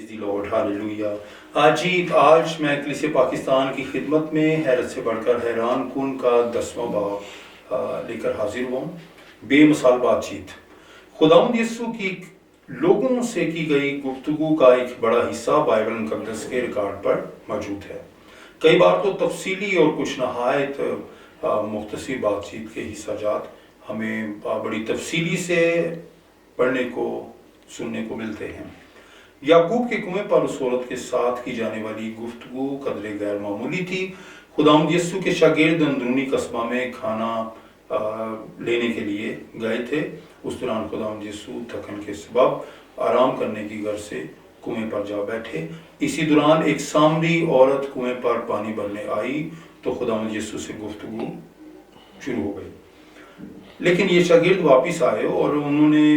دی lord, hallelujah. آج میں کلیسیا پاکستان کی خدمت میں حیرت سے بڑھ کر حیران کن کا 10واں باب لے کر حاضر ہوں۔ بے مثال بات چیت۔ خداوند یسوع کی لوگوں سے کی گئی گفتگو کا ایک بڑا حصہ بائبل مقدس کے ریکارڈ پر موجود ہے۔ کئی بار تو تفصیلی اور کچھ نہایت مختصر بات چیت کے حصہ جات ہمیں بڑی تفصیلی سے پڑھنے کو سننے کو ملتے ہیں۔ یعقوب کے کنویں پر اس عورت کے ساتھ کی جانے والی گفتگو قدرے غیر معمولی تھی۔ خداوند یسوع کے شاگرد اندرونی قصبہ میں کھانا لینے کے لیے گئے تھے۔ اس دوران خداوند یسوع تھکن کے سبب آرام کرنے کی غرض سے کنویں پر جا بیٹھے۔ اسی دوران ایک سامری عورت کنویں پر پانی بھرنے آئی تو خداوند یسوع سے گفتگو شروع ہو گئی۔ لیکن یہ شاگرد واپس آئے اور انہوں نے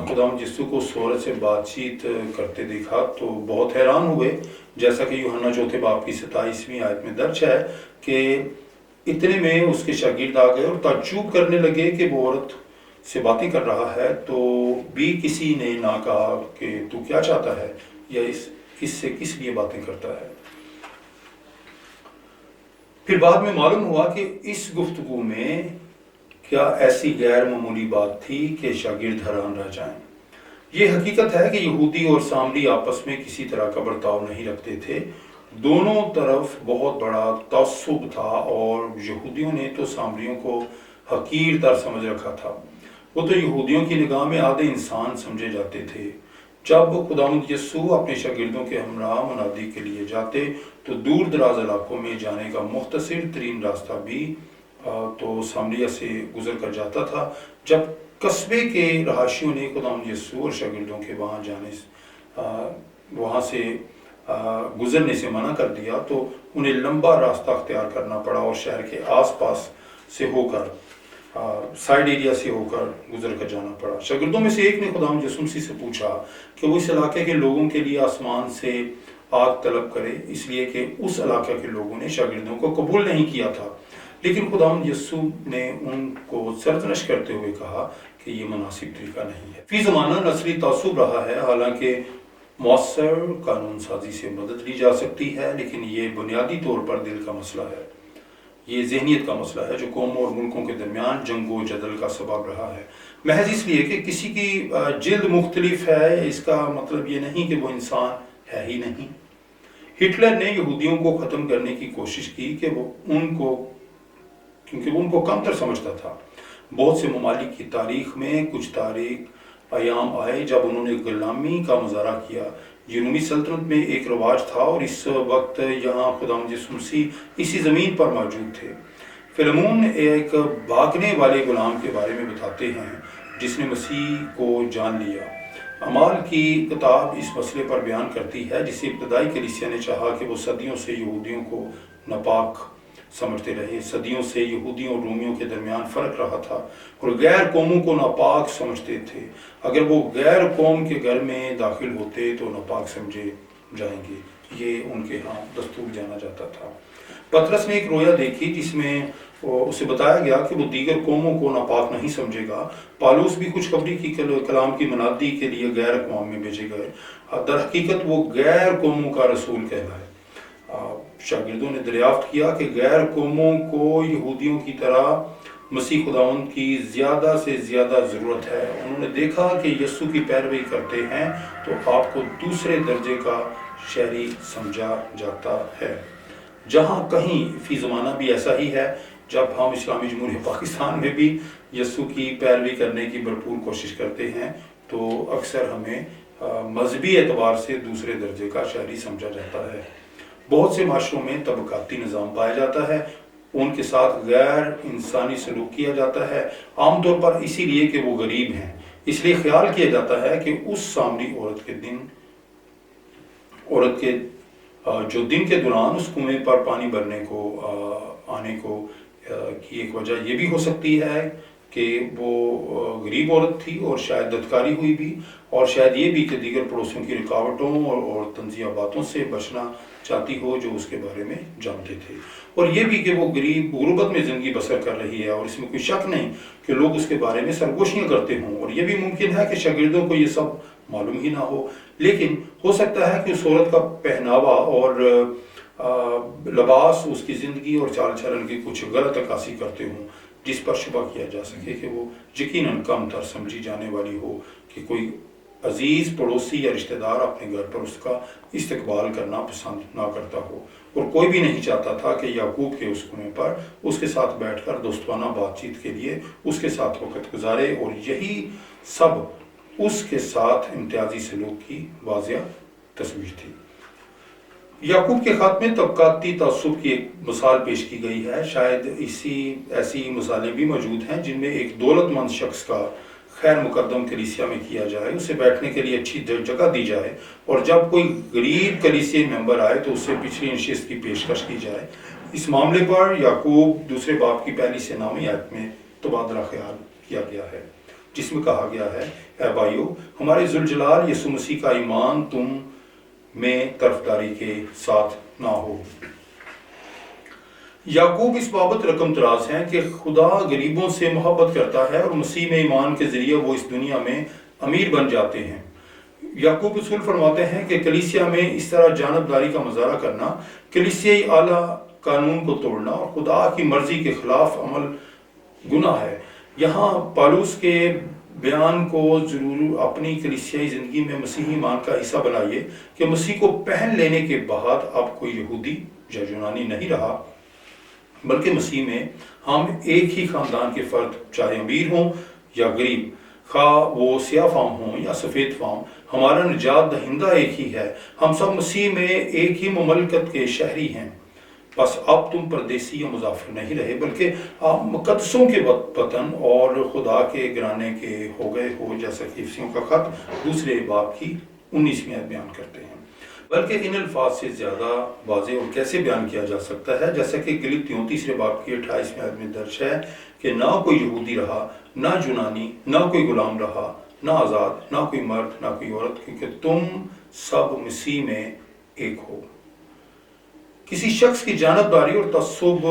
خداوند یسوع کو اس عورت سے بات چیت کرتے دیکھا تو بہت حیران ہوئے، جیسا کہ یوحنا چوتھے باب کی 27ویں آیت میں درج ہے کہ اتنے میں اس کے شاگرد آ گئے اور تعجب کرنے لگے کہ وہ عورت سے باتیں کر رہا ہے تو بھی کسی نے نہ کہا کہ تو کیا چاہتا ہے یا اس سے کس لیے باتیں کرتا ہے۔ پھر بعد میں معلوم ہوا کہ اس گفتگو میں کیا ایسی غیر معمولی بات تھی کہ شاگرد حیران رہ جائیں۔ یہ حقیقت ہے کہ یہودی اور سامری آپس میں کسی طرح کا برتاؤ نہیں رکھتے تھے۔ دونوں طرف بہت بڑا تعصب تھا اور یہودیوں نے تو سامریوں کو حقیر تر سمجھ رکھا تھا۔ وہ تو یہودیوں کی نگاہ میں آدھے انسان سمجھے جاتے تھے۔ جب خداوند یسوع اپنے شاگردوں کے ہمراہ منادی کے لیے جاتے تو دور دراز علاقوں میں جانے کا مختصر ترین راستہ بھی تو سامریہ سے گزر کر جاتا تھا۔ جب قصبے کے رہائشیوں نے خداوند یسوع اور شاگردوں کے وہاں سے گزرنے سے منع کر دیا تو انہیں لمبا راستہ اختیار کرنا پڑا اور شہر کے آس پاس سے ہو کر سائیڈ ایریا سے ہو کر گزر کر جانا پڑا۔ شاگردوں میں سے ایک نے خداوند یسوع مسیح سے پوچھا کہ وہ اس علاقے کے لوگوں کے لیے آسمان سے آگ طلب کرے، اس لیے کہ اس علاقے کے لوگوں نے شاگردوں کو قبول نہیں کیا تھا۔ لیکن خداوند یسوع نے ان کو سرزنش کرتے ہوئے کہا کہ یہ مناسب طریقہ نہیں ہے۔ فی زمانہ نسلی تعصب رہا ہے، حالانکہ مؤثر قانون سازی سے مدد لی جا سکتی ہے، لیکن یہ بنیادی طور پر دل کا مسئلہ ہے۔ یہ ذہنیت کا مسئلہ ہے جو قوموں اور ملکوں کے درمیان جنگ و جدل کا سبب رہا ہے۔ محض اس لیے کہ کسی کی جلد مختلف ہے، اس کا مطلب یہ نہیں کہ وہ انسان ہے ہی نہیں۔ ہٹلر نے یہودیوں کو ختم کرنے کی کوشش کی کہ کیونکہ وہ ان کو کمتر سمجھتا تھا۔ بہت سے ممالک کی تاریخ میں کچھ تاریخ ایام آئے جب انہوں نے غلامی کا مظاہرہ کیا۔ یونانی سلطنت میں ایک رواج تھا اور اس وقت یہاں خداوند یسوع مسیح اسی زمین پر موجود تھے۔ فلمون ایک بھاگنے والے غلام کے بارے میں بتاتے ہیں جس نے مسیح کو جان لیا۔ اعمال کی کتاب اس مسئلے پر بیان کرتی ہے جسے ابتدائی کلیسیا نے چاہا کہ وہ صدیوں سے یہودیوں کو ناپاک سمجھتے رہے۔ صدیوں سے یہودیوں اور رومیوں کے درمیان فرق رہا تھا اور غیر قوموں کو ناپاک سمجھتے تھے۔ اگر وہ غیر قوم کے گھر میں داخل ہوتے تو ناپاک سمجھے جائیں گے، یہ ان کے ہاں دستور جانا جاتا تھا۔ پطرس نے ایک رویا دیکھی جس میں اسے بتایا گیا کہ وہ دیگر قوموں کو ناپاک نہیں سمجھے گا۔ پالوس بھی خوشخبری کی کلام کی منادی کے لیے غیر اقوام میں بھیجے گئے۔ در حقیقت وہ غیر قوموں کا رسول کہلائے۔ شاگردوں نے دریافت کیا کہ غیر قوموں کو یہودیوں کی طرح مسیح خداوند کی زیادہ سے زیادہ ضرورت ہے۔ انہوں نے دیکھا کہ یسوع کی پیروی کرتے ہیں تو آپ کو دوسرے درجے کا شہری سمجھا جاتا ہے۔ جہاں کہیں فی زمانہ بھی ایسا ہی ہے، جب ہم اسلامی جمہوریہ پاکستان میں بھی یسوع کی پیروی کرنے کی بھرپور کوشش کرتے ہیں تو اکثر ہمیں مذہبی اعتبار سے دوسرے درجے کا شہری سمجھا جاتا ہے۔ بہت سے معاشروں میں طبقاتی نظام پایا جاتا ہے، ان کے ساتھ غیر انسانی سلوک کیا جاتا ہے، عام طور پر اسی لیے کہ وہ غریب ہیں۔ اس لیے خیال کیا جاتا ہے کہ اس سامری عورت کے جو دن کے دوران اس کنویں پر پانی بھرنے کو آنے کو کی ایک وجہ یہ بھی ہو سکتی ہے کہ وہ غریب عورت تھی اور شاید دستکاری ہوئی بھی، اور شاید یہ بھی کہ دیگر پڑوسیوں کی رکاوٹوں اور طنزیہ باتوں سے بچنا چاہتی ہو جو اس کے بارے میں جانتے تھے، اور یہ بھی کہ وہ غربت میں زندگی بسر کر رہی ہے اور اس میں کوئی شک نہیں کہ لوگ اس کے بارے میں سرگوشیاں کرتے ہوں، اور یہ بھی ممکن ہے کہ شاگردوں کو یہ سب मालूम ही ना हो, लेकिन हो सकता है कि उस औरत का पहनावा और लिबास उसकी ज़िंदगी और चाल चलन की कुछ गलत अक्कासी करते हों, जिस पर शुबा किया जा सके कि वो यकीनन कम तर समझी जाने वाली हो कि कोई अजीज़ पड़ोसी या रिश्तेदार अपने घर पर उसका इस्तकबाल करना पसंद ना करता हो। और कोई भी नहीं चाहता था कि याकूब के उस कुएं पर उसके साथ बैठकर दोस्ताना बातचीत के लिए उसके साथ वक्त गुजारे, और यही सब उसके साथ इम्तियाजी सलूक की वाज़िया तस्वीर थी। याकूब के ख़त में तबकाती तअस्सुब की एक मिसाल पेश की गई है। शायद ऐसी मिसालें भी मौजूद हैं जिनमें एक दौलतमंद शख्स का खैर मुकदम कलीसिया में किया जाए, उसे बैठने के लिए अच्छी जगह दी जाए, और जब कोई गरीब कलीसिया मेंबर आए तो उससे पिछली नशिस्त की पेशकश की जाए। इस मामले पर याकूब दूसरे बाब की पहली से 9वीं आयत में तबादला ख्याल किया गया है, जिसमें कहा गया है, ऐ भाइयों, हमारे जुलजलाल यीशु मसीह का ईमान तुम में तरफदारी के साथ ना हो। याकूब इस बाबत रकम तराज हैं कि खुदा गरीबों से मोहब्बत करता है और मसीह में ईमान के जरिए वो इस दुनिया में अमीर बन जाते हैं। याकूब रसूल फरमाते हैं कि कलीसिया में इस तरह जानबदारी का मुजाहरा करना, कलीसियाई आला कानून को तोड़ना और खुदा की मर्जी के खिलाफ अमल गुनाह है। यहाँ पालूस के बयान को जरूर अपनी कलीसियाई जिंदगी में मसीही ईमान का हिस्सा बनाइए कि मसीह को पहन लेने के बाद अब कोई यहूदी या यूनानी नहीं रहा, बल्कि मसीह में हम एक ही खानदान के फर्द, चाहे अमीर हों या गरीब, खा वो स्याह फाम हों या सफ़ेद फाम, हमारा निजात दहिंदा एक ही है। हम सब मसीह में एक ही ममलकत के शहरी हैं। बस अब तुम परदेसी या मुसाफिर नहीं रहे, बल्कि आप मुकद्दसों के वतन और खुदा के घराने के हो गए हो, जैसा कि इफिसियों का खत दूसरे बाब की 19वीं आयत बयान करते हैं। बल्कि इन अल्फाज से ज़्यादा वाज़ेह और कैसे बयान किया जा सकता है, जैसा कि गलातियों तीसरे बाब की 28वीं आयत में दर्ज है कि ना कोई यहूदी रहा, ना यूनानी, ना कोई गुलाम रहा, ना आज़ाद, ना कोई मर्द, ना कोई औरत, क्योंकि तुम सब मसीह में एक हो। किसी शख्स की जानबदारी और तअस्सुब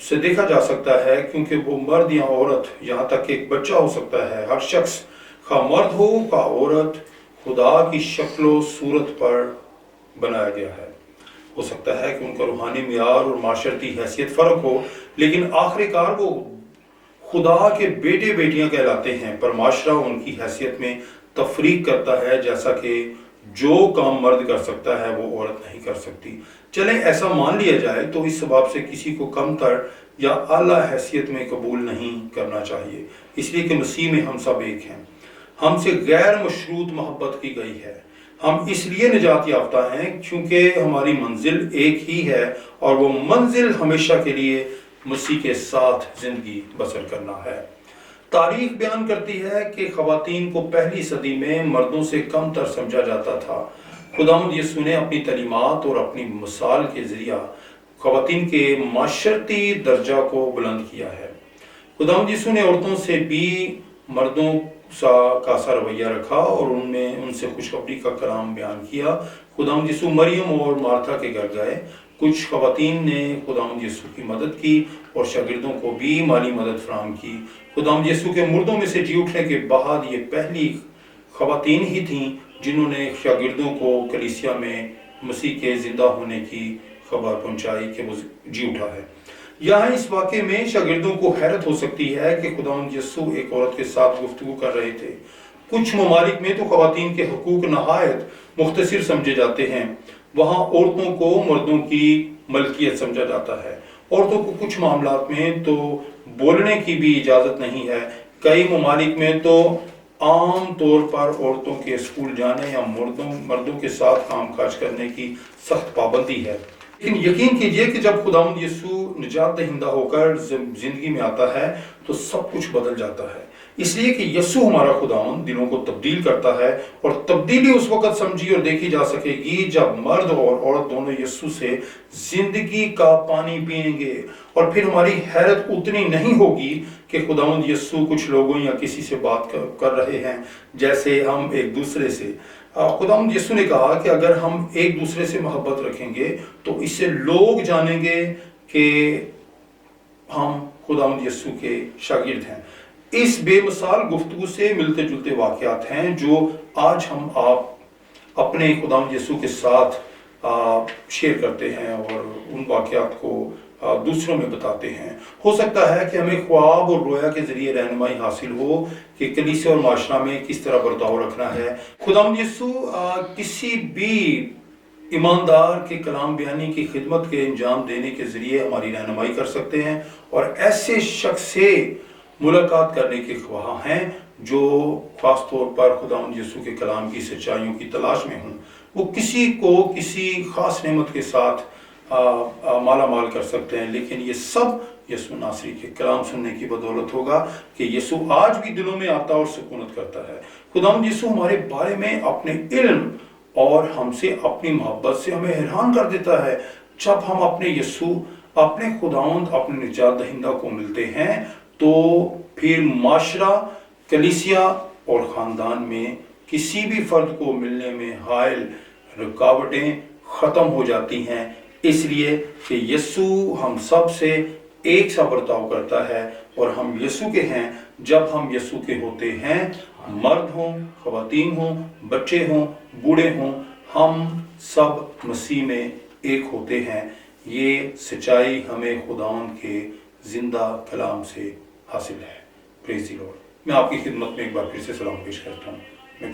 से देखा जा सकता है, क्योंकि वो मर्द या औरत, यहाँ तक कि एक बच्चा हो सकता है, हर शख्स खा मर्द हो खा औरत खुदा की शक्लो सूरत पर बनाया गया है। हो सकता है कि उनका रूहानी मियार और माशरती हैसियत फ़र्क हो, लेकिन आखिरकार वो खुदा के बेटे बेटियां कहलाते हैं। पर माशरा उनकी हैसियत में तफरीक करता है, जैसा कि जो काम मर्द कर सकता है वो औरत नहीं कर सकती। चलें ऐसा मान लिया जाए तो इस सबब से किसी को कमतर या आला हैसियत में कबूल नहीं करना चाहिए, इसलिए कि मसीह में हम सब एक हैं। हमसे गैर मशरूत मोहब्बत की गई है। हम इसलिए निजात याफ्ता हैं क्योंकि हमारी मंजिल एक ही है, और वो मंजिल हमेशा के लिए मसीह के साथ जिंदगी बसर करना है। तारीख बयान करती है कि खवातीन को पहली सदी में मर्दों से कम तर समझा जाता था। खुदावंद यीशु ने अपनी तलीमात और अपनी मिसाल के जरिए खवातीन के माशरती दर्जा को बुलंद किया है। खुदावंद यीशु ने औरतों से भी मर्दों का सा रवैया रखा और उनसे खुशखबरी का कलाम बयान किया। खुदावंद यीशु मरियम और मार्था के घर गए। कुछ खवातीन ने खुदावंद यीशु की मदद की और शागिर्दों को भी माली मदद फराहम की। खुदावंद यीशु के मुर्दों में से जी उठने के बाद ये पहली खवातीन ही थीं जिन्होंने शागिर्दों को कलीसिया में मसीह के जिंदा होने की खबर पहुंचाई कि वो जी उठा है। यहाँ इस वाक़े में शागिर्दों को हैरत हो सकती है कि खुदावंद यीशु एक औरत के साथ गुफ्तगू कर रहे थे। कुछ ममालिक में तो खवातीन के हुकूक नहायत मुख्तसर समझे जाते हैं। वहाँ औरतों को मर्दों की मलकियत समझा जाता है। औरतों को कुछ मामलात में तो बोलने की भी इजाज़त नहीं है। कई ममालिक में तो आम तौर पर औरतों के स्कूल जाने या मर्दों के साथ काम काज करने की सख्त पाबंदी है। लेकिन यकीन कीजिए कि जब खुदावंद यीशु निजात दहिंदा होकर जिंदगी में आता है तो सब कुछ बदल जाता है, इसलिए कि यीशु हमारा खुदावंद दिलों को तब्दील करता है। और तब्दीली उस वक्त समझी और देखी जा सकेगी जब मर्द और औरत दोनों यीशु से जिंदगी का पानी पिएंगे। और फिर हमारी हैरत उतनी नहीं होगी कि खुदावंद यीशु कुछ लोगों या किसी से बात कर रहे हैं जैसे हम एक दूसरे से। खुदावंद यीशु ने कहा कि अगर हम एक दूसरे से मोहब्बत रखेंगे तो इससे लोग जानेंगे कि हम खुदावंद यीशु के शागिर्द हैं। इस बेमिसाल गुफ्तगू से मिलते जुलते वाक़यात हैं जो आज हम आप अपने खुदावंद यीशु के साथ शेयर करते हैं और उन वाक़यात को दूसरों में बताते हैं। हो सकता है कि हमें ख्वाब और रोया के ज़रिए रहनुमाई हासिल हो कि कलीसिया और माशरा में किस तरह बर्ताव रखना है। खुदावंद यीशु किसी भी ईमानदार के कलाम बयानी की खिदमत के अंजाम देने के ज़रिए हमारी रहनुमाई कर सकते हैं और ऐसे शख्स से मुलाकात करने के ख्वाह हैं जो ख़ास तौर पर खुदावंद यीशु के कलाम की सच्चाइयों की तलाश में हों। वो किसी को किसी ख़ास नेमत के साथ माला माल कर सकते हैं, लेकिन ये सब यीशु नासरी के कलाम सुनने की बदौलत होगा कि यीशु आज भी दिलों में आता और सुकूनत करता है। खुदावंद यीशु हमारे बारे में अपने इल्म और हमसे अपनी मोहब्बत से हमें हैरान कर देता है। जब हम अपने यीशु, अपने खुदावंद, अपने निजात दहिंदा को मिलते हैं तो फिर माशरा, कलीसिया और ख़ानदान में किसी भी फर्द को मिलने में हायल रुकावटें ख़त्म हो जाती हैं, इसलिए कि यीशु हम सब से एक सा बर्ताव करता है और हम यीशु के हैं। जब हम यीशु के होते हैं, मर्द हों, ख़वातीन हों, बच्चे हों, बूढ़े हों, हम सब मसीह में एक होते हैं। ये सच्चाई हमें खुदावंद के जिंदा कलाम से हासिल है। Praise the Lord. मैं आपकी खिदमत में एक बार फिर से सलाम पेश करता हूँ। मैं